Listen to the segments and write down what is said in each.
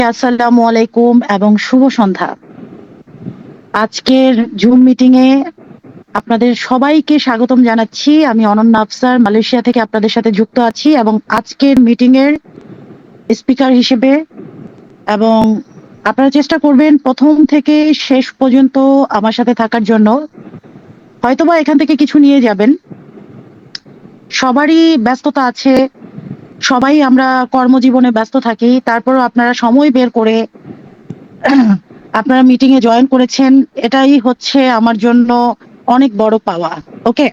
আসসালামু আলাইকুম এবং শুভ সন্ধ্যা। আজকের জুম মিটিং এ আপনাদের সবাইকে স্বাগতম জানাচ্ছি। আমি অনন্যা আফসার মালয়েশিয়া থেকে আপনাদের সাথে যুক্ত আছি এবং আজকের মিটিং এর স্পিকার হিসেবে এবং আপনারা চেষ্টা করবেন প্রথম থেকে শেষ পর্যন্ত আমার সাথে থাকার জন্য। হয়তোবা এখান থেকে কিছু নিয়ে যাবেন। সবারই ব্যস্ততা আছে, সবাই আমরা কর্মজীবনে ব্যস্ত থাকি, তারপরও আপনারা সময় বের করে আপনারা মিটিং এ জয়েন করেছেন, এটাই হচ্ছে আমার জন্য অনেক বড় পাওয়া। ওকে,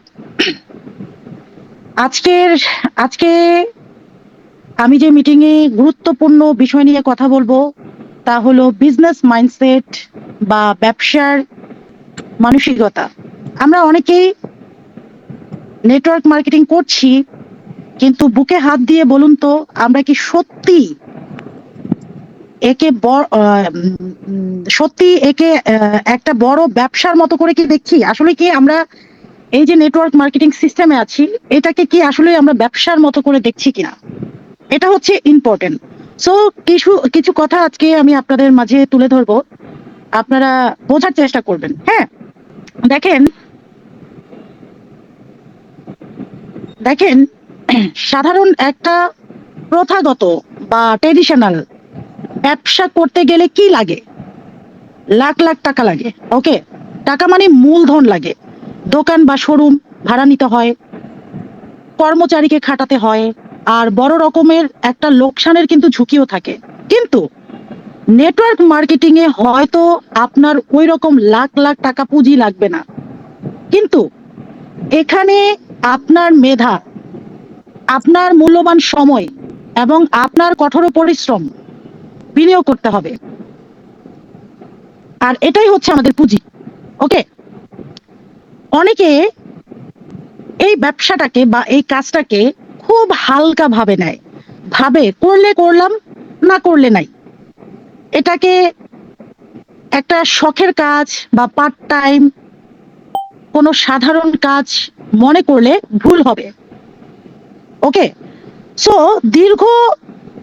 আজকের আজকে আমি যে মিটিং এ গুরুত্বপূর্ণ বিষয় নিয়ে কথা বলবো তা হলো বিজনেস মাইন্ডসেট বা ব্যবসার মানসিকতা। আমরা অনেকেই নেটওয়ার্ক মার্কেটিং করছি, কিন্তু বুকে হাত দিয়ে বলুন তো আমরা কি সত্যি একে সত্যি একে একটা বড় ব্যবসার মতো করে কি দেখছি? আসলে কি আমরা এই যে নেটওয়ার্ক মার্কেটিং সিস্টেমে আছি, এটাকে কি আসলে আমরা ব্যবসার মতো করে দেখছি কিনা, এটা হচ্ছে ইম্পর্টেন্ট। সো কিছু কিছু কথা আজকে আমি আপনাদের মাঝে তুলে ধরবো, আপনারা বোঝার চেষ্টা করবেন। হ্যাঁ, দেখেন দেখেন সাধারণ একটা প্রথাগত বা ট্রেডিশনাল ব্যবসা করতে গেলে কি লাগে? লাখ লাখ টাকা লাগে। ওকে, টাকা মানে মূলধন লাগে। দোকান বা শোরুম ভাড়া নিতে হয়, কর্মচারীকে খাটাতে হয়, আর বড় রকমের একটা লোকসানের কিন্তু ঝুঁকিও থাকে। কিন্তু নেটওয়ার্ক মার্কেটিং এ হয়তো আপনার ওই রকম লাখ লাখ টাকা পুঁজি লাগবে না, কিন্তু এখানে আপনার মেধা, আপনার মূল্যবান সময় এবং আপনার কঠোর পরিশ্রম বিনিয়োগ করতে হবে, আর এটাই হচ্ছে আমাদের পুঁজি। ওকে, অনেকে এই ব্যবসাটাকে বা এই কাজটাকে খুব হালকা ভাবে নেয়, ভাবে করলে করলাম, না করলে নাই। এটাকে একটা শখের কাজ বা পার্ট টাইম কোনো সাধারণ কাজ মনে করলে ভুল হবে। ওকে, সো দীর্ঘ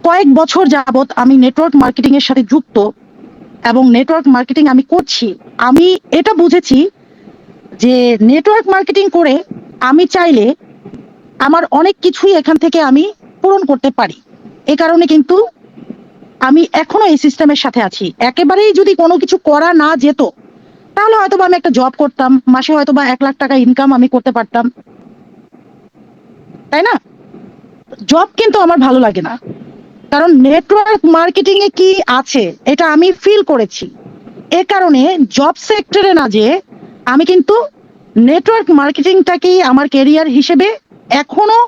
কয়েক বছর যাবত আমি নেটওয়ার্ক মার্কেটিং এর সাথে যুক্ত এবং নেটওয়ার্ক মার্কেটিং আমি করছি। আমি এটা বুঝেছি যে নেটওয়ার্ক মার্কেটিং করে আমি চাইলে আমার অনেক কিছুই এখান থেকে আমি পূরণ করতে পারি। এ কারণে কিন্তু আমি এখনো এই সিস্টেমের সাথে আছি। একেবারেই যদি কোনো কিছু করা না যেত, তাহলে হয়তো আমি একটা জব করতাম, মাসে হয়তো 1 লাখ টাকা ইনকাম আমি করতে পারতাম, তাই না? জব কিন্তু আমার ভালো লাগে না, কারণ নেটওয়ার্ক মার্কেটিং এ কি আছে এটা আমি ফিল করেছি। এ কারণে জব সেক্টরে না যে আমি কিন্তু নেটওয়ার্ক মার্কেটিংটাকেই আমার ক্যারিয়ার হিসেবে এখনো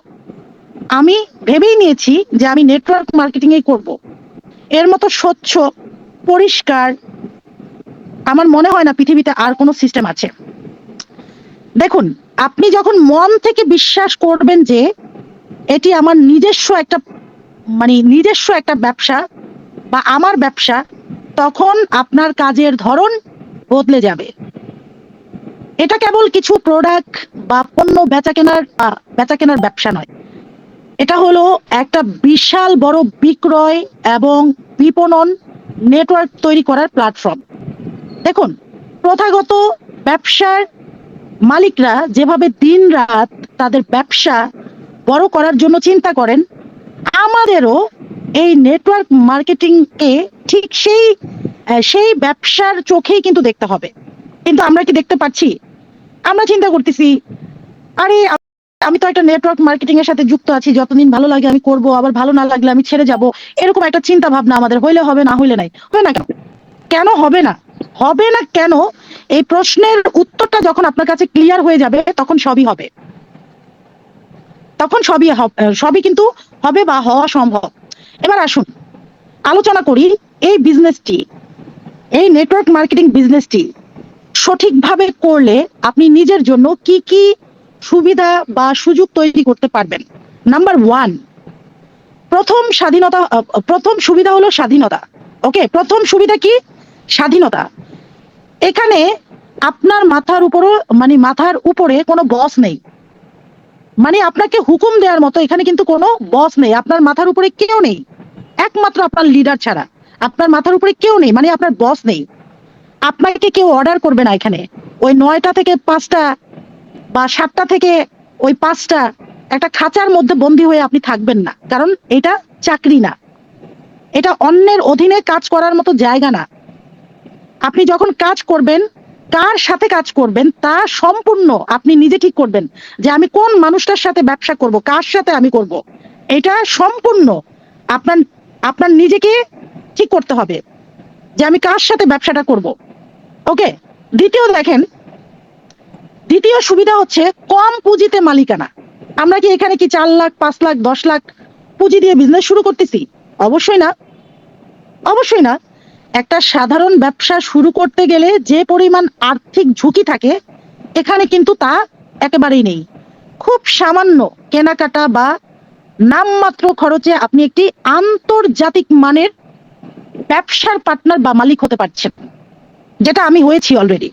আমি ভেবেই নিয়েছি যে আমি নেটওয়ার্ক মার্কেটিং এই করব। এর মতো স্বচ্ছ, পরিষ্কার আমার মনে হয় না পৃথিবীতে আর কোনো সিস্টেম আছে। দেখুন, আপনি যখন মন থেকে বিশ্বাস করবেন যে এটি আমার নিজস্ব একটা ব্যবসা বা আমার ব্যবসা, তখন আপনার কাজের ধরন বদলে যাবে। এটা কেবল কিছু প্রোডাক্ট বা পণ্য বেচা কেনার ব্যবসা নয়, এটা হলো একটা বিশাল বড় বিক্রয় এবং বিপণন নেটওয়ার্ক তৈরি করার প্ল্যাটফর্ম। দেখুন, প্রথাগত ব্যবসার মালিকরা যেভাবে দিন রাত তাদের ব্যবসা বড় করার জন্য চিন্তা করেন, আমাদেরও এই নেটওয়ার্ক মার্কেটিংকে ঠিক সেই ব্যবসার চোখেই কিন্তু দেখতে হবে। কিন্তু আমরা কি দেখতে পাচ্ছি? আমরা চিন্তা করতেছি, আরে আমি তো একটা নেটওয়ার্ক মার্কেটিং এর সাথে যুক্ত আছি, যতদিন ভালো লাগে আমি করব, আবার ভালো না লাগলে আমি ছেড়ে যাব। এরকম একটা চিন্তা ভাবনা আমাদের হইলে হবে, না হইলে নাই। হবে না কেন? কেন হবে না? হবে না কেন? এই প্রশ্নের উত্তরটা যখন আপনার কাছে ক্লিয়ার হয়ে যাবে, তখন সবই হবে। তখন সবই কিন্তু হবে বা হওয়া সম্ভব। এবার আসুন আলোচনা করি এই বিজনেসটি, এই নেটওয়ার্ক মার্কেটিং বিজনেসটি সঠিকভাবে করলে আপনি নিজের জন্য কি কি সুবিধা বা সুযোগ তৈরি করতে পারবেন। নাম্বার ওয়ান, প্রথম সুবিধা হলো স্বাধীনতা। ওকে, প্রথম সুবিধা কি? স্বাধীনতা। এখানে আপনার মাথার উপরে কোনো বস নেই, মানে আপনাকে হুকুম দেওয়ার মতো এখানে কিন্তু কোনো বস নেই, আপনার মাথার উপরে কেউ নেই, একমাত্র আপনার লিডার ছাড়া। আপনার মাথার উপরে কেউ নেই, মানে আপনার বস নেই, আপনাকে কেউ অর্ডার করবে না এখানে। ওই 9টা থেকে 5টা বা 7টা থেকে ওই 5টা একটা খাঁচার মধ্যে বন্দী হয়ে আপনি থাকবেন না, কারণ এটা চাকরি না, এটা অন্যের অধীনে কাজ করার মতো জায়গা না। আপনি যখন কাজ করবেন, কার সাথে কাজ করবেন তা সম্পূর্ণ আপনি নিজে ঠিক করবেন, যে আমি কোন মানুষটার সাথে ব্যবসা করব, কার সাথে আমি করব, এটা সম্পূর্ণ আপনার আপনার নিজেকে ঠিক করতে হবে যে আমি কার সাথে ব্যবসাটা করব। ওকে, দ্বিতীয় সুবিধা হচ্ছে কম পুঁজিতে মালিকানা। আমরা কি এখানে কি 4 লাখ 5 লাখ 10 লাখ পুঁজি দিয়ে বিজনেস শুরু করতেছি? অবশ্যই না, অবশ্যই না। একটা সাধারণ ব্যবসা শুরু করতে গেলে যে পরিমাণ আর্থিক ঝুঁকি থাকে, এখানে কিন্তু তা একেবারেই নেই। খুব সামান্য কেনাকাটা বা নামমাত্র খরচে আপনি একটি আন্তর্জাতিক মানের ব্যবসার পার্টনার বা মালিক হতে পারছেন, যেটা আমি হয়েছি অলরেডি।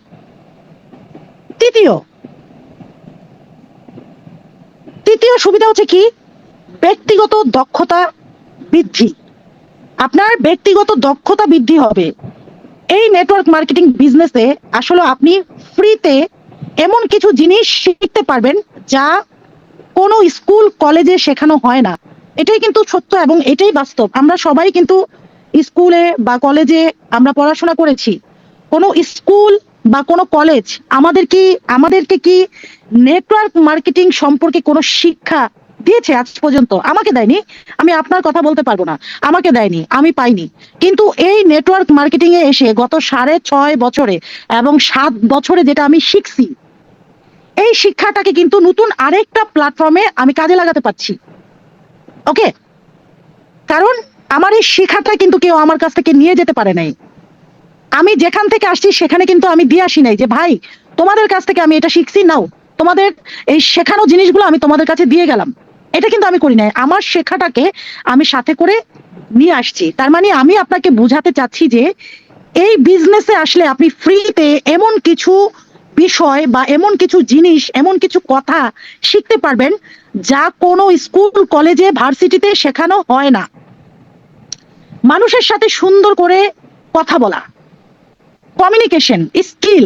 তৃতীয় সুবিধা হচ্ছে কি, ব্যক্তিগত দক্ষতা বৃদ্ধি। আপনার ব্যক্তিগত দক্ষতা বৃদ্ধি হবে। এই নেটওয়ার্ক মার্কেটিং বিজনেসে আসলে আপনি ফ্রিতে এমন কিছু জিনিস শিখতে পারবেন যা কোনো স্কুল কলেজে শেখানো হয় না। এটাই কিন্তু সত্য এবং এটাই বাস্তব। আমরা সবাই কিন্তু স্কুলে বা কলেজে আমরা পড়াশোনা করেছি। কোনো স্কুল বা কোনো কলেজ আমাদেরকে কি নেটওয়ার্ক মার্কেটিং সম্পর্কে কোনো শিক্ষা দিয়েছে আজ পর্যন্ত? আমাকে দেয়নি। আমি আপনার কথা বলতে পারবো না, আমাকে দেয়নি, আমি পাইনি। কিন্তু এই নেটওয়ার্ক মার্কেটিং এ এসে গত 6.5 বছরে এবং 7 বছরে যেটা আমি শিখছি, এই শিক্ষাটাকে কিন্তু নতুন আরেকটা প্ল্যাটফর্মে আমি কাজে লাগাতে পারছি। ওকে, কারণ আমার এই শিক্ষাটা কিন্তু কেউ আমার কাছ থেকে নিয়ে যেতে পারে নাই। আমি যেখান থেকে আসছি সেখানে কিন্তু আমি দিয়ে আসি নাই যে ভাই তোমাদের কাছ থেকে আমি এটা শিখছি, নাও তোমাদের এই শেখানো জিনিসগুলো আমি তোমাদের কাছে দিয়ে গেলাম। এটা কিন্তু আমি করি নাই। আমার শেখাটাকে আমি সাথে করে নিয়ে আসছি। তার মানে আমি আপনাকে বোঝাতে চাচ্ছি যে এই বিজনেসে আসলে আপনি ফ্রিতে এমন কিছু বিষয় বা এমন কিছু জিনিস, এমন কিছু কথা শিখতে পারবেন যা কোনো স্কুল কলেজে ভার্সিটিতে শেখানো হয় না। মানুষের সাথে সুন্দর করে কথা বলা, কমিউনিকেশন স্কিল,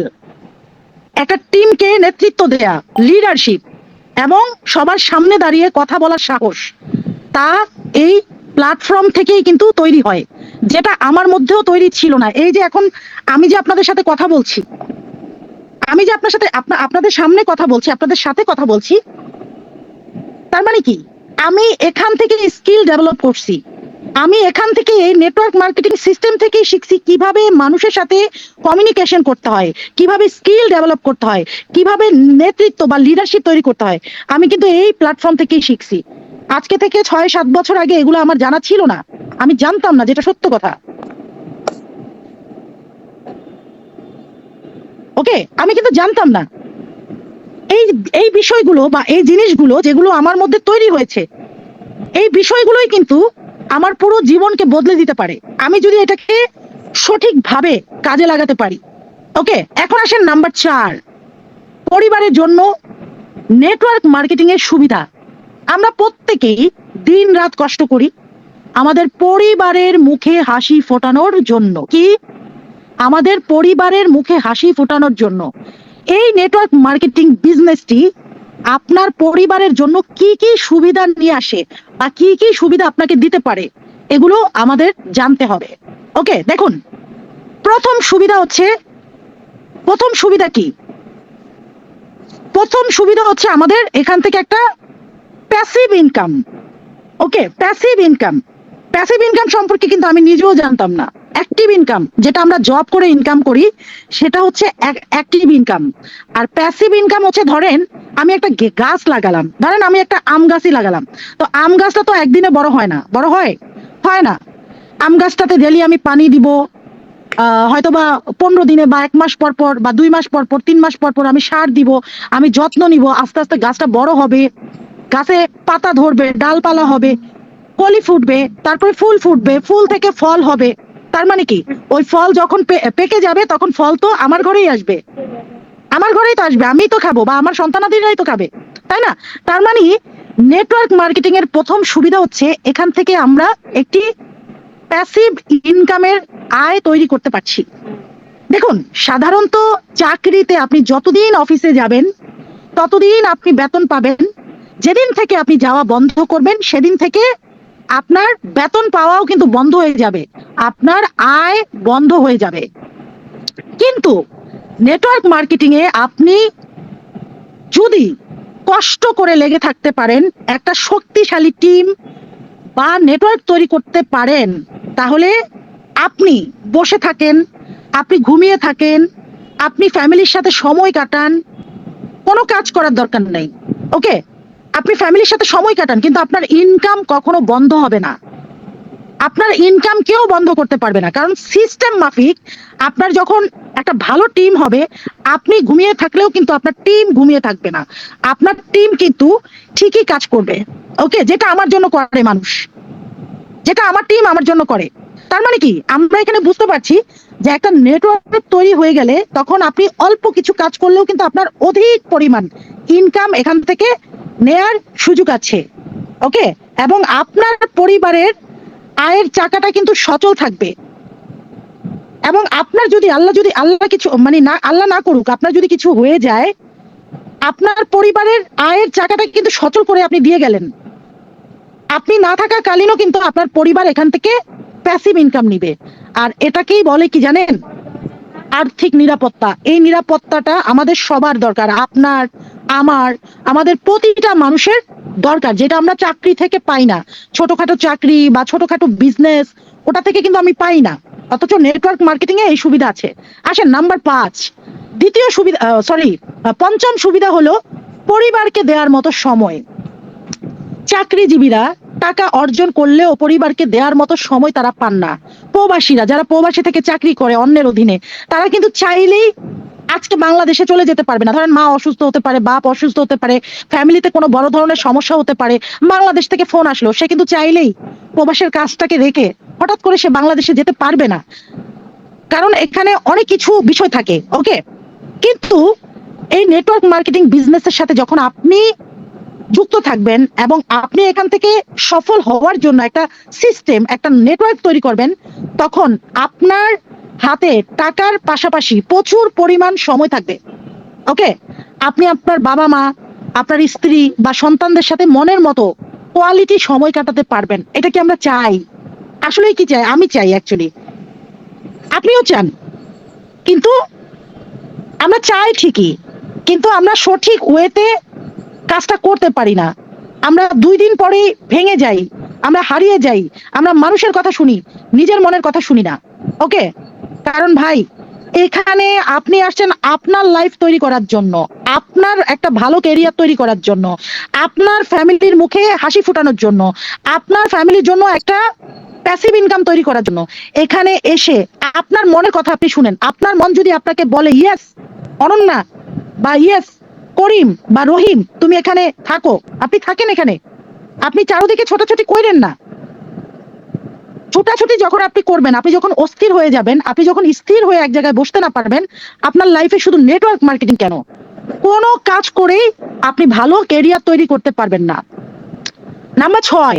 একটা টিমকে নেতৃত্ব দেয়া, লিডারশিপ এবং সবার সামনে দাঁড়িয়ে কথা বলার সাহস, তা এই প্ল্যাটফর্ম থেকেই কিন্তু তৈরি হয়, যেটা আমার মধ্যেও তৈরি ছিল না। এই যে এখন আমি যে আপনাদের সাথে কথা বলছি, আমি যে আপনাদের সামনে কথা বলছি, আপনাদের সাথে কথা বলছি, তার মানে কি আমি এখান থেকে স্কিল ডেভেলপ করছি। আমি এখান থেকে এই নেটওয়ার্ক মার্কেটিং সিস্টেম থেকেই শিখছি কিভাবে মানুষের সাথে কমিউনিকেশন করতে হয়, কিভাবে স্কিল ডেভেলপ করতে হয়, কিভাবে নেতৃত্ব বা লিডারশিপ তৈরি করতে হয়। আমি কিন্তু এই প্ল্যাটফর্ম থেকেই শিখছি। আজকে থেকে 6-7 বছর আগে এগুলো আমার জানা ছিল না, আমি জানতাম না, যেটা সত্য কথা। ওকে, আমি কিন্তু জানতাম না এই এই বিষয়গুলো বা এই জিনিসগুলো যেগুলো আমার মধ্যে তৈরি হয়েছে, এই বিষয়গুলোই কিন্তু আমার পুরো জীবনকে বদলে দিতে পারে আমি যদি এটাকে সঠিকভাবে কাজে লাগাতে পারি। ওকে, এখন আসেন নাম্বার 4, পরিবারের জন্য নেটওয়ার্ক মার্কেটিং এর সুবিধা। আমরা প্রত্যেকেই দিন রাত কষ্ট করি আমাদের পরিবারের মুখে হাসি ফোটানোর জন্য। কি? আমাদের পরিবারের মুখে হাসি ফোটানোর জন্য। এই নেটওয়ার্ক মার্কেটিং বিজনেসটি আপনার পরিবারের জন্য কি কি সুবিধা নিয়ে আসে বা কি কি সুবিধা আপনাকে দিতে পারে, এগুলো আমাদের জানতে হবে। ওকে, দেখুন, প্রথম সুবিধা কি? প্রথম সুবিধা হচ্ছে আমাদের এখান থেকে একটা প্যাসিভ ইনকাম। ওকে, প্যাসিভ ইনকাম সম্পর্কে কিন্তু আমি নিজেও জানতাম না। অ্যাক্টিভ ইনকাম, যেটা আমরা জব করে ইনকাম করি, সেটা হচ্ছে অ্যাক্টিভ ইনকাম। আর প্যাসিভ ইনকাম হচ্ছে, ধরেন আমি একটা গাছ লাগালাম, ধরেন আমি একটা আম গাছই লাগালাম, তো আম গাছটা তো একদিনে বড় হয় না, বড় হয় না। আম গাছটাতে ডেলি আমি পানি দিব, হয়তো বা 15 দিনে বা 1 মাস পর পর বা 2 মাস পর পর 3 মাস পর পর আমি সার দিব, আমি যত্ন নিব, আস্তে আস্তে গাছটা বড় হবে, গাছে পাতা ধরবে, ডালপালা হবে, কলি ফুটবে, তারপরে ফুল ফুটবে, ফুল থেকে ফল হবে। তার মানে কি, ওই ফল যখন পেকে যাবে তখন ফল তো আমার ঘরেই আসবে, আমার ঘরেই তো আসবে, আমি তো খাবো বা আমার সন্তানাদিরাই তো খাবে, তাই না? তার মানে নেটওয়ার্ক মার্কেটিং এর প্রথম সুবিধা হচ্ছে এখান থেকে আমরা একটি প্যাসিভ ইনকামের আয় তৈরি করতে পারছি। দেখুন, সাধারণত চাকরিতে আপনি যতদিন অফিসে যাবেন ততদিন আপনি বেতন পাবেন। যেদিন থেকে আপনি যাওয়া বন্ধ করবেন সেদিন থেকে আপনার বেতন পাওয়াও কিন্তু বন্ধ হয়ে যাবে, আপনার আয় বন্ধ হয়ে যাবে। কিন্তু নেটওয়ার্ক মার্কেটিং এ আপনি যদি কষ্ট করে লেগে থাকতে পারেন, একটা শক্তিশালী টিম বা নেটওয়ার্ক তৈরি করতে পারেন, তাহলে আপনি বসে থাকেন, আপনি ঘুমিয়ে থাকেন, আপনি ফ্যামিলির সাথে সময় কাটান, কোনো কাজ করার দরকার নেই। ওকে, আপনি ফ্যামিলির সাথে সময় কাটান, কিন্তু আপনার ইনকাম কখনো বন্ধ হবে না। আপনার ইনকাম কেউ বন্ধ করতে পারবে না, কারণ সিস্টেম মাফিক আপনার যখন একটা ভালো টিম হবে, আপনি ঘুমিয়ে থাকলেও কিন্তু আপনার টিম ঘুমিয়ে থাকবে না, আপনার টিম কিন্তু ঠিকই কাজ করবে। ওকে, যেটা আমার জন্য করে মানুষ, যেটা আমার টিম আমার জন্য করে। তার মানে কি, আমরা এখানে বুঝতে পারছি যে একটা নেটওয়ার্ক তৈরি হয়ে গেলে তখন আপনি অল্প কিছু কাজ করলেও কিন্তু আপনার অধিক পরিমাণ ইনকাম এখান থেকে নেয়ার সুযোগ আছে। ওকে, এবং আপনার পরিবারের আয়ের চাকাটা কিন্তু সচল থাকবে। এবং আপনার যদি আল্লাহ কিছু মানে না, আল্লাহ না করুক, আপনার যদি কিছু হয়ে যায়, আপনার পরিবারের আয়ের চাকাটা কিন্তু সচল করে আপনি দিয়ে গেলেন। আপনি না থাকা কালীনও কিন্তু আপনার পরিবার এখান থেকে প্যাসিভ ইনকাম নিবে। আর এটাকেই বলে কি জানেন, আর্থিক নিরাপত্তা। এই নিরাপত্তাটা আমাদের সবার দরকার, আপনার, আমার, আমাদের প্রতিটা মানুষের দরকার, যেটা আমরা চাকরি থেকে পাই না। ছোটখাটো চাকরি বা ছোটখাটো বিজনেস, ওটা থেকে কিন্তু আমি পাই না, অথচ নেটওয়ার্ক মার্কেটিং এ এই সুবিধা আছে। আসেন নাম্বার 5, দ্বিতীয় সুবিধা, পঞ্চম সুবিধা হলো পরিবারকে দেওয়ার মতো সময়। চাকরিজীবীরা টাকা অর্জন করলেও পরিবারকে দেওয়ার মতো সময় তারা পান না। প্রবাসীরা, যারা প্রবাসী থেকে চাকরি করে অন্যের অধীনে, তারা কিন্তু চাইলেই আজকে বাংলাদেশে চলে যেতে পারবে না। ধরেন মা অসুস্থ হতে পারে, বাপ অসুস্থ হতে পারে, ফ্যামিলিতে কোনো বড় ধরনের সমস্যা হতে পারে, বাংলাদেশ থেকে ফোন আসলো, সে কিন্তু চাইলেই প্রবাসের কাজটাকে রেখে হঠাৎ করে সে বাংলাদেশে যেতে পারবে না, কারণ এখানে অনেক কিছু বিষয় থাকে। ওকে, কিন্তু এই নেটওয়ার্ক মার্কেটিং বিজনেসের সাথে যখন আপনি যুক্ত থাকবেন এবং আপনি এখান থেকে সফল হওয়ার জন্য একটা সিস্টেম, একটা নেটওয়ার্ক তৈরি করবেন, তখন আপনার হাতে টাকার পাশাপাশি প্রচুর পরিমাণ সময় থাকবে। ওকে, আপনি আপনার বাবা মা, আপনার স্ত্রী বা সন্তানদের সাথে মনের মতো কোয়ালিটি সময় কাটাতে পারবেন। এটা কি আমরা চাই? আসলেই কি চাই? আমি চাই, অ্যাকচুয়ালি আপনিও চান, কিন্তু আমরা চাই ঠিকই, কিন্তু আমরা সঠিক ওয়েতে কাজটা করতে পারি না। আমরা 2 দিন পরেই ভেঙে যাই, আমরা হারিয়ে যাই, আমরা মানুষের কথা শুনি, নিজের মনের কথা শুনি না। ওকে, কারণ ভাই, এখানে আপনি আসছেন আপনার লাইফ তৈরি করার জন্য, আপনার একটা ভালো ক্যারিয়ার তৈরি করার জন্য, আপনার ফ্যামিলির মুখে হাসি ফোটানোর জন্য, আপনার ফ্যামিলির জন্য একটা প্যাসিভ ইনকাম তৈরি করার জন্য। এখানে এসে আপনার মনের কথা আপনি শুনেন। আপনার মন যদি আপনাকে বলে ইয়েস অনন্যা বা ইয়েস করিম বা রহিম, তুমি এখানে থাকো, আপনি থাকেন এখানে। আপনি চারদিকে ছোটাছুটি করেন না। ছোটাছুটি যখন আপনি করবেন, আপনি যখন অস্থির হয়ে যাবেন, আপনি যখন স্থির হয়ে এক জায়গায় বসতে না পারবেন, আপনার লাইফে শুধু নেটওয়ার্ক মার্কেটিং কেন, কোনো কাজ করেই আপনি ভালো ক্যারিয়ার তৈরি করতে পারবেন না। নাম্বার 6,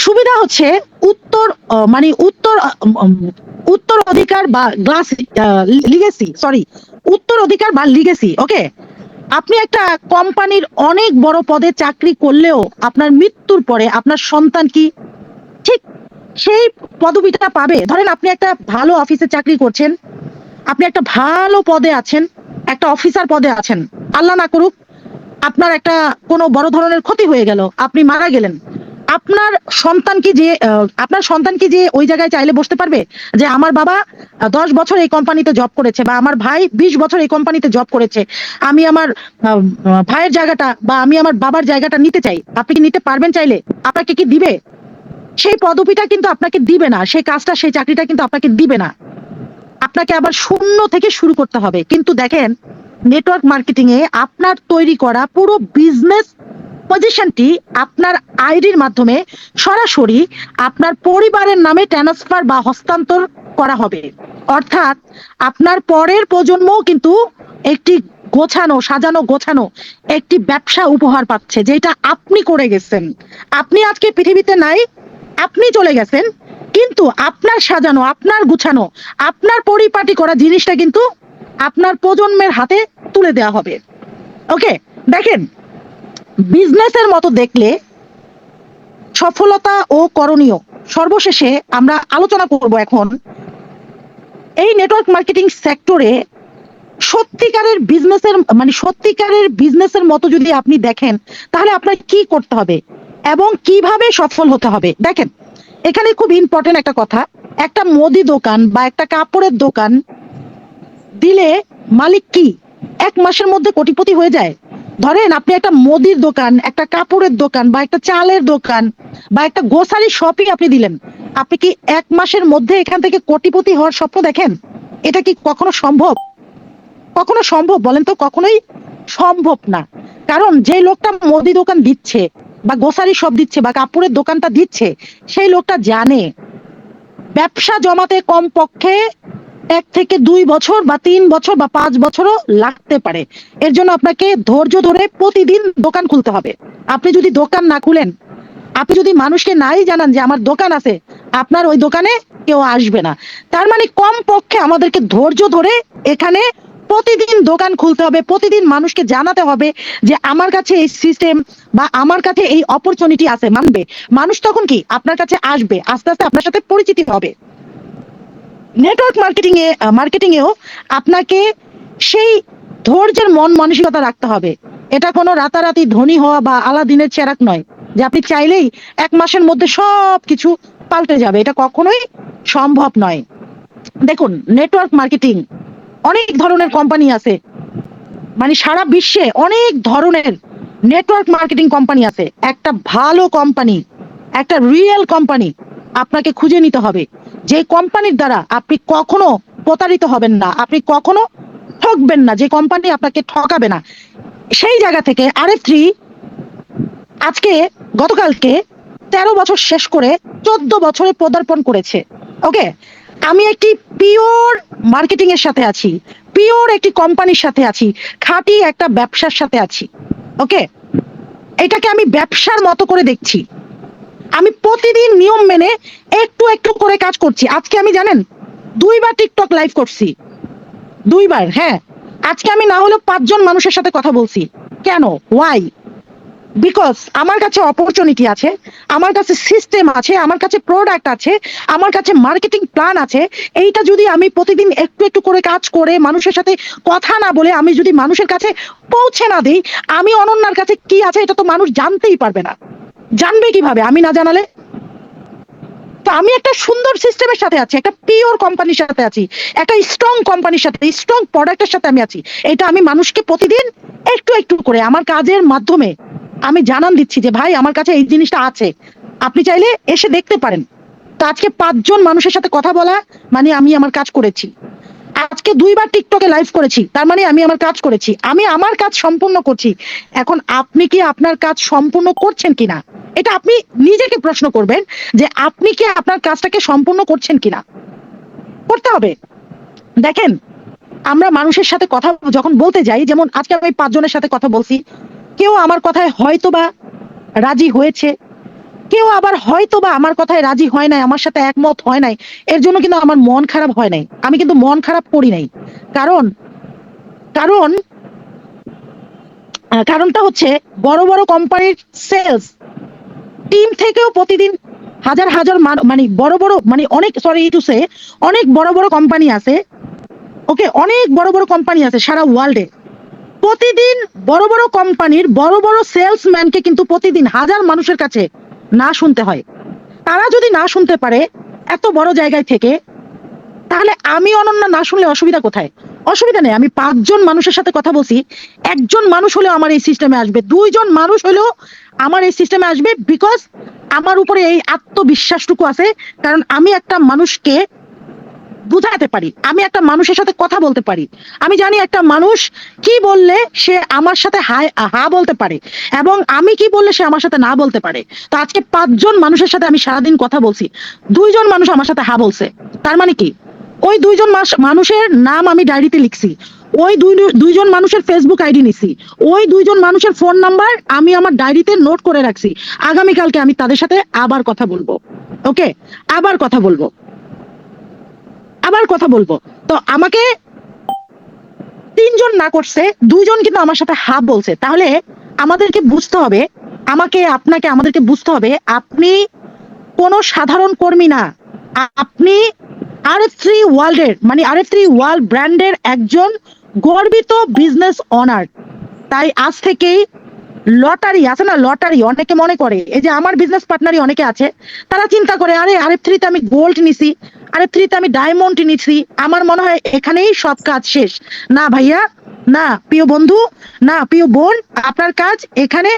সুবিধা হচ্ছে উত্তরাধিকার বা লিগেসি। ওকে, আপনি একটা কোম্পানির অনেক বড় পদে চাকরি করলেও আপনার মৃত্যুর পরে আপনার সন্তান কি ঠিক সেই পদবিটা পাবে? ধরেন আপনি একটা ভালো অফিসে চাকরি করছেন, আপনি একটা ভালো পদে আছেন, একটা অফিসার পদে আছেন, আল্লাহ না করুক আপনার একটা কোনো বড় ধরনের ক্ষতি হয়ে গেল, আপনি মারা গেলেন, আপনার সন্তান কি যে ওই জায়গায় চাইলে বসতে পারবে যে আমার বাবা 10 বছর এই কোম্পানিতে জব করেছে বা আমার ভাই 20 বছর এই কোম্পানিতে জব করেছে, আমি আমার ভাইয়ের জায়গাটা বা আমি আমার বাবার জায়গাটা নিতে চাই? আপনি কি নিতে পারবেন? চাইলে আপনাকে কি দিবে? সেই পদবিটা কিন্তু আপনাকে দিবে না, সেই কাজটা, সেই চাকরিটা কিন্তু আপনাকে দিবে না। আপনাকে আবার শূন্য থেকে শুরু করতে হবে। কিন্তু দেখেন, নেটওয়ার্ক মার্কেটিং এ আপনার তৈরি করা পুরো বিজনেস পজিশনটি আপনার আইডির মাধ্যমে সরাসরি আপনার পরিবারের নামে ট্রান্সফার বা হস্তান্তর করা হবে। অর্থাৎ আপনার পরের প্রজন্মও কিন্তু একটি সাজানো গোছানো একটি ব্যবসা উপহার পাচ্ছে, যেটা আপনি করে গেছেন। আপনি আজকে পৃথিবীতে নাই, আপনি চলে গেছেন, কিন্তু আপনার সাজানো, আপনার গুছানো, আপনার পরিপাটি করা জিনিসটা কিন্তু আপনার প্রজন্মের হাতে তুলে দেওয়া হবে। ওকে, দেখেন, বিজনেসের মতো দেখলে সফলতা ও করণীয়, সর্বশেষে আমরা আলোচনা করব এখন এই নেটওয়ার্ক মার্কেটিং সেক্টরে সত্যিকারের বিজনেসের মতো যদি আপনি দেখেন, তাহলে আপনার কি করতে হবে এবং কিভাবে সফল হতে হবে। দেখেন, এখানে খুব ইম্পর্টেন্ট একটা কথা, একটা মুদি দোকান বা একটা কাপড়ের দোকান দিলে মালিক কি 1 মাসের মধ্যে কোটিপতি হয়ে যায়? ধরেন আপনি একটা মুদির দোকান, একটা কাপড়ের দোকান বা একটা চালের দোকান বা একটা গ্রোসারি শপই আপনি দিলেন, আপনি কি 1 মাসের মধ্যে এখান থেকে কোটিপতি হওয়ার স্বপ্ন দেখেন? এটা কি কখনো সম্ভব? কখনো সম্ভব বলেন তো? কখনোই সম্ভব না। কারণ যে লোকটা মুদি দোকান দিচ্ছে বা গ্রোসারি শপ দিচ্ছে বা কাপড়ের দোকানটা দিচ্ছে, সেই লোকটা জানে ব্যবসা জমাতে কমপক্ষে 1 থেকে 2 বছর বা 3 বছর বা 5 বছরও লাগতে পারে। এর জন্য আপনাকে ধৈর্য ধরে প্রতিদিন দোকান খুলতে হবে। আপনি যদি দোকান না খুলেন, আপনি যদি মানুষকে নাই জানান যে আমার দোকান আছে, আপনার ওই দোকানে কেউ আসবে না। তার মানে কমপক্ষে আমাদেরকে ধৈর্য ধরে এখানে প্রতিদিন দোকান খুলতে হবে, প্রতিদিন মানুষকে জানাতে হবে যে আমার কাছে এই সিস্টেম বা আমার কাছে এই অপরচুনিটি আছে, মানবে মানুষ। তখন কি আপনার কাছে আসবে, আস্তে আস্তে আপনার সাথে পরিচিতি হবে। নেটওয়ার্ক মার্কেটিংয়েও আপনাকে সেই ধৈর্যের মন মানসিকতা রাখতে হবে। এটা কোনো রাতারাতি ধনী হওয়া বা আলাদিনের চেরাক নয় যে আপনি চাইলেই 1 মাসের মধ্যে সবকিছু পাল্টে যাবে, এটা কখনোই সম্ভব নয়। দেখুন, নেটওয়ার্ক মার্কেটিং অনেক ধরনের কোম্পানি আছে, মানে সারা বিশ্বে অনেক ধরনের নেটওয়ার্ক মার্কেটিং কোম্পানি আছে। একটা ভালো কোম্পানি, একটা রিয়েল কোম্পানি আপনাকে খুঁজে নিতে হবে, যে কোম্পানির দ্বারা আপনি কখনো প্রতারিত হবেন না, আপনি কখনো ঠকবেন না, যে কোম্পানি আপনাকে ঠকাবে না। সেই জায়গা থেকে RF3 আজকে গতকালকে 13 বছর শেষ করে 14 বছরে পদার্পণ করেছে। ওকে, আমি একটি পিওর মার্কেটিং এর সাথে আছি, পিওর একটি কোম্পানির সাথে আছি, খাঁটি একটা ব্যবসার সাথে আছি। ওকে, এটাকে আমি ব্যবসার মতো করে দেখছি। আমি প্রতিদিন নিয়ম মেনে একটু একটু করে কাজ করছি। আজকে আমি জানেন 2বার টিকটক লাইভ করছি, 2বার। হ্যাঁ, আজকে আমি না হলেও 5 জন মানুষের সাথে কথা বলছি। কেন? ওয়াই? বিকজ আমার কাছে অপরচুনিটি আছে, আমার কাছে সিস্টেম আছে, আমার কাছে প্রোডাক্ট আছে, আমার কাছে মার্কেটিং প্ল্যান আছে। এইটা যদি আমি প্রতিদিন একটু একটু করে কাজ করে মানুষের সাথে কথা না বলে আমি যদি মানুষের কাছে পৌঁছে না দিই, আমি অনন্যার কাছে কি আছে এটা তো মানুষ জানতেই পারবে না। জানবে কিভাবে আমি না জানালে? তো আমি একটা সুন্দর সিস্টেমের সাথে আছি, একটা পিওর কোম্পানির সাথে আছি, একটা স্ট্রং কোম্পানির সাথে, স্ট্রং প্রোডাক্টের সাথে আমি আছি। এটা আমি মানুষকে প্রতিদিন একটু একটু করে আমার কাজের মাধ্যমে আমি জানান দিচ্ছি যে ভাই আমার কাছে এই জিনিসটা আছে, আপনি চাইলে এসে দেখতে পারেন। তো আজকে 5 জন মানুষের সাথে কথা বলা মানে আমি আমার কাজ করেছি। আজকে 2বার টিকটকে লাইভ করেছি, তার মানে আমি আমার কাজ করেছি, আমি আমার কাজ সম্পূর্ণ করছি। এখন আপনি কি আপনার কাজ সম্পূর্ণ করছেন কিনা, এটা আপনি নিজেকে প্রশ্ন করবেন যে আপনি কি আপনার কাজটাকে সম্পূর্ণ করছেন কিনা। করতে হবে। দেখেন, আমরা মানুষের সাথে কথা যখন বলতে যাই, যেমন আজকে আমি 5 জনের সাথে কথা বলছি, কেউ আমার কথায় হয়তোবা রাজি হয়েছে, কেউ আবার হয়তোবা আমার কথায় রাজি হয় নাই, আমার সাথে একমত হয় নাই। এর জন্য কিন্তু আমার মন খারাপ হয় নাই, আমি কিন্তু মন খারাপ করি নাই। কারণ কারণ কারণটা হচ্ছে বড় বড় কোম্পানির সেলস টিম থেকেও প্রতিদিন হাজার হাজার মানে বড় বড়, মানে অনেক, সরি টু সে, অনেক বড় বড় কোম্পানি আছে। ওকে, অনেক বড় বড় কোম্পানি আছে সারা ওয়ার্ল্ডে। প্রতিদিন বড় বড় কোম্পানির বড় বড় সেলসম্যানকে কিন্তু প্রতিদিন হাজার মানুষের কাছে না শুনতে হয়। তারা যদি না শুনতে পারে এত বড় জায়গায় থেকে, তাহলে আমি অনন্যা না শুনলে অসুবিধা কোথায়? অসুবিধা নেই, আমি 5 জন মানুষের সাথে কথা বলছি, 1 জন মানুষ হলেও আমার এই সিস্টেমে আসবে, 2 জন মানুষ হলেও আমার এই সিস্টেমে আসবে, বিকজ আমার উপরে এই আত্মবিশ্বাসটুকু আছে। কারণ আমি একটা মানুষকে বুঝাতে পারি, আমি একটা মানুষের সাথে কথা বলতে পারি, আমি জানি একটা মানুষ কি বললে সে আমার সাথে হা বলতে পারে এবং আমি কি বললে সে আমার সাথে না বলতে পারে। তো আজকে 5 জন মানুষের সাথে আমি সারাদিন কথা বলছি, 2 জন মানুষ আমার সাথে হা বলছে। তার মানে কি ওই 2 জন মানুষের নাম আমি ডায়েরিতে লিখছি, ওই দুইজন মানুষের ফেসবুক আইডি নিছি, ওই দুইজন মানুষের ফোন নাম্বার আমি আমার ডায়েরিতে নোট করে রাখছি। আগামীকালকে আমি তাদের সাথে আবার কথা বলবো। ওকে, আবার কথা বলবো, আবার কথা বলবো। তো আমাকে তিনজন না করছে, দুইজন কিন্তু আমার সাথে হাফ বলছে। তাহলে আমাদেরকে বুঝতে হবে, আমাকে আপনাকে আমাদেরকে বুঝতে হবে, আপনি কোনো সাধারণ কর্মী না, আপনি RF3 ওয়ার্ল্ডের মানে RF3 ওয়ার্ল্ড ব্র্যান্ডের একজন গর্বিত বিজনেস ওনার। তাই আজ থেকেই লটারি আছে না, লটারি অনেকে মনে করে, এই যে আমার বিজনেস পার্টনারই অনেকে আছে, তারা চিন্তা করে আরে RF3 তে আমি গোল্ড নিছি, RF3 তে আমি ডায়মন্ড নিছি, আমার মনে হয় এখানেই সব কাজ শেষ। না ভাইয়া, না প্রিয় বন্ধু, না প্রিয় বোন, আপনার কাজ এখানে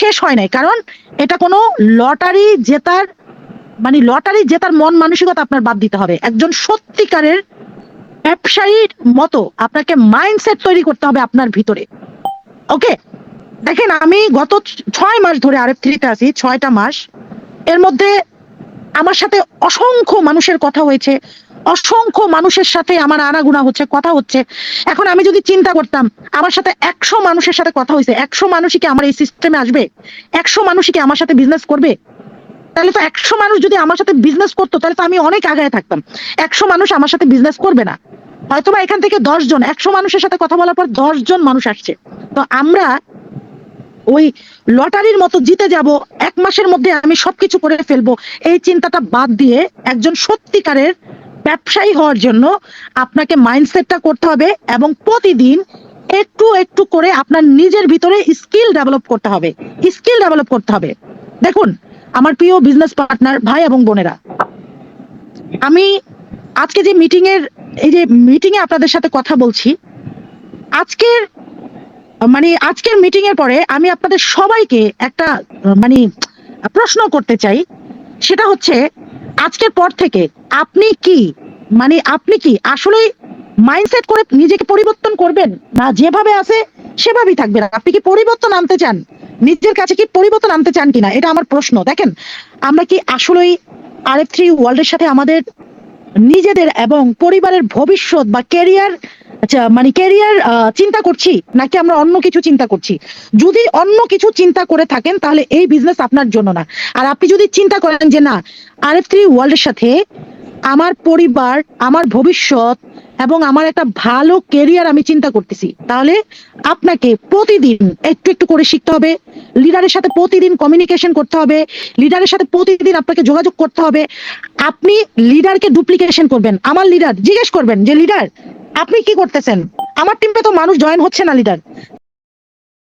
শেষ হয় নাই। কারণ এটা কোনো লটারি জেতার মানে লটারি জেতার মন মানসিকতা আপনার বাদ দিতে হবে। একজন সত্যিকারের ব্যবসায়ীর মতো আপনাকে মাইন্ডসেট তৈরি করতে হবে আপনার ভিতরে। ওকে, দেখেন আমি গত 6 মাস ধরে RF3 তে আছি, 6টা মাস। এর মধ্যে আমার সাথে অসংখ্য মানুষের কথা হয়েছে, অসংখ্য মানুষের সাথে আমার আনাগোনা হচ্ছে, কথা হচ্ছে। এখন আমি যদি চিন্তা করতাম আমার সাথে 100 মানুষের সাথে কথা হয়েছে, 100 মানুষই কি আমার এই সিস্টেমে আসবে? 100 মানুষই কি আমার সাথে বিজনেস করবে? তাহলে তো 100 মানুষ যদি আমার সাথে বিজনেস করতো তাহলে তো আমি অনেক আগায় থাকতাম। 100 মানুষ আমার সাথে বিজনেস করবে না, হয়তোবা এখান থেকে 10 জন, 100 মানুষের সাথে কথা বলার পর 10 জন মানুষ আসছে। তো আমরা ওই লটারির মতো জিতে যাব, 1 মাসের মধ্যে আমি সবকিছু করে ফেলবো, এই চিন্তাটা বাদ দিয়ে একজন সত্যিকারের ব্যবসায়ী হওয়ার জন্য আপনাকে মাইন্ডসেটটা করতে হবে এবং প্রতিদিন একটু একটু করে আপনার নিজের ভিতরে স্কিল ডেভেলপ করতে হবে, স্কিল ডেভেলপ করতে হবে। দেখুন আমার প্রিয় বিজনেস পার্টনার ভাই এবং বোনেরা, আমি আজকে যে মিটিং এ আপনাদের সাথে কথা বলছি, আজকের আজকের মিটিং এর পরে আমি আপনাদের সবাইকে একটা মানে প্রশ্ন করতে চাই। সেটা হচ্ছে আজকের পর থেকে আপনি কি আপনি কি আসলে মাইন্ডসেট করে নিজেকে পরিবর্তন করবেন, না যেভাবে আছে সেভাবেই থাকবেন? আপনি কি পরিবর্তন আনতে চান? নিজের কাছে কি পরিবর্তন আনতে চান কিনা, এটা আমার প্রশ্ন। দেখেন আমরা কি আসলেই RF3 ওয়ার্ল্ডের সাথে আমাদের নিজেদের এবং পরিবারের ভবিষ্যৎ বা ক্যারিয়ার ক্যারিয়ার চিন্তা করছি, নাকি আমরা অন্য কিছু চিন্তা করছি? যদি অন্য কিছু চিন্তা করে থাকেন তাহলে এই বিজনেস আপনার জন্য না। আর আপনি যদি চিন্তা করেন যে না, RF3 ওয়ার্ল্ডের সাথে আমার পরিবার, আমার ভবিষ্যৎ এবং আমার একটা ভালো ক্যারিয়ার আমি চিন্তা করতেছি, তাহলে আপনাকে প্রতিদিন একটু একটু করে শিখতে হবে, লিডারের সাথে প্রতিদিন কমিউনিকেশন করতে হবে, লিডারের সাথে প্রতিদিন আপনাকে যোগাযোগ করতে হবে। আপনি লিডারকে ডুপ্লিকেশন করবেন, আমার লিডার জিজ্ঞেস করবেন যে লিডার আপনি কি করতেছেন, আমার টিমে তো মানুষ জয়েন হচ্ছে না লিডার,